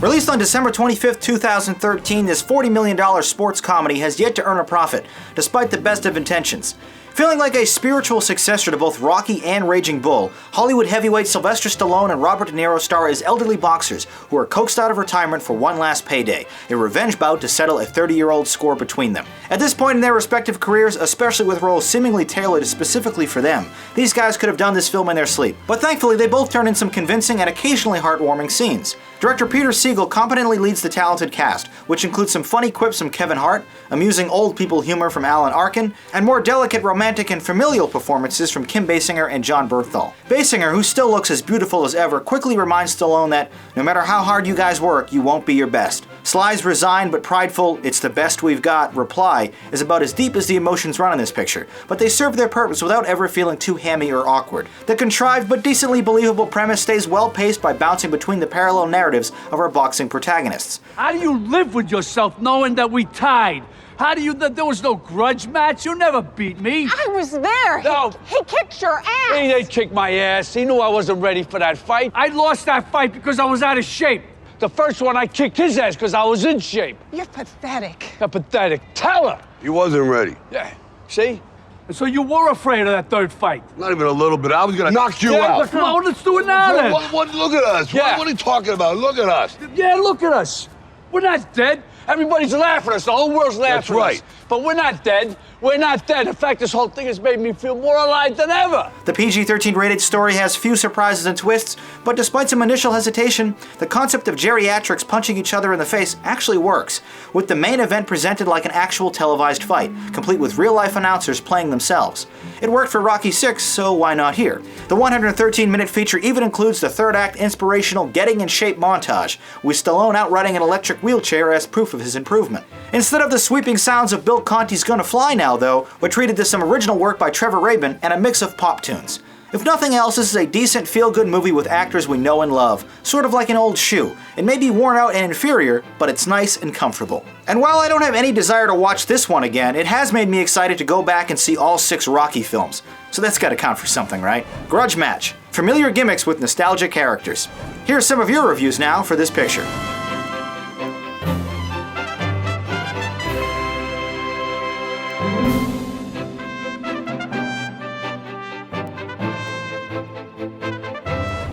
Released on December 25, 2013, this $40 million sports comedy has yet to earn a profit, despite the best of intentions. Feeling like a spiritual successor to both Rocky and Raging Bull, Hollywood heavyweights Sylvester Stallone and Robert De Niro star as elderly boxers who are coaxed out of retirement for one last payday, a revenge bout to settle a 30-year-old score between them. At this point in their respective careers, especially with roles seemingly tailored specifically for them, these guys could have done this film in their sleep. But thankfully, they both turn in some convincing and occasionally heartwarming scenes. Director Peter Siegel competently leads the talented cast, which includes some funny quips from Kevin Hart, amusing old people humor from Alan Arkin, and more delicate romantic and familial performances from Kim Basinger and John Bernthal. Basinger, who still looks as beautiful as ever, quickly reminds Stallone that no matter how hard you guys work, you won't be your best. Sly's resigned but prideful, "It's the best we've got" reply is about as deep as the emotions run in this picture, but they serve their purpose without ever feeling too hammy or awkward. The contrived but decently believable premise stays well paced by bouncing between the parallel narratives of our boxing protagonists. How do you live with yourself knowing that we tied? How do you that there was no grudge match? You never beat me. I was there. No. He kicked your ass. He didn't kick my ass. He knew I wasn't ready for that fight. I lost that fight because I was out of shape. The first one, I kicked his ass because I was in shape. You're pathetic. You're pathetic. Tell her. He wasn't ready. Yeah. See? And so you were afraid of that third fight. Not even a little bit. I was gonna knock you Yeah, out. come on, let's do it now then. What, look at us. Yeah. What are you talking about? Look at us. Yeah, look at us. We're not dead. Everybody's laughing at us. The whole world's laughing That's at right. us. But we're not dead. We're not dead. In fact, this whole thing has made me feel more alive than ever. The PG-13 rated story has few surprises and twists, but despite some initial hesitation, the concept of geriatrics punching each other in the face actually works, with the main event presented like an actual televised fight, complete with real-life announcers playing themselves. It worked for Rocky VI, so why not here? The 113-minute feature even includes the third-act inspirational getting in shape montage, with Stallone outriding an electric wheelchair as proof of his improvement. Instead of the sweeping sounds of Bill Conti's Gonna Fly Now, though, we're treated to some original work by Trevor Rabin and a mix of pop tunes. If nothing else, this is a decent feel-good movie with actors we know and love, sort of like an old shoe. It may be worn out and inferior, but it's nice and comfortable. And while I don't have any desire to watch this one again, it has made me excited to go back and see all 6 Rocky films. So that's gotta count for something, right? Grudge Match. Familiar gimmicks with nostalgic characters. Here's some of your reviews now for this picture.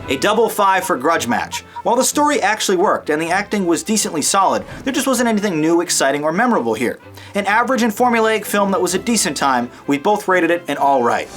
A double 5 for Grudge Match. While the story actually worked and the acting was decently solid, there just wasn't anything new, exciting, or memorable here. An average and formulaic film that was a decent time, we both rated it an alright.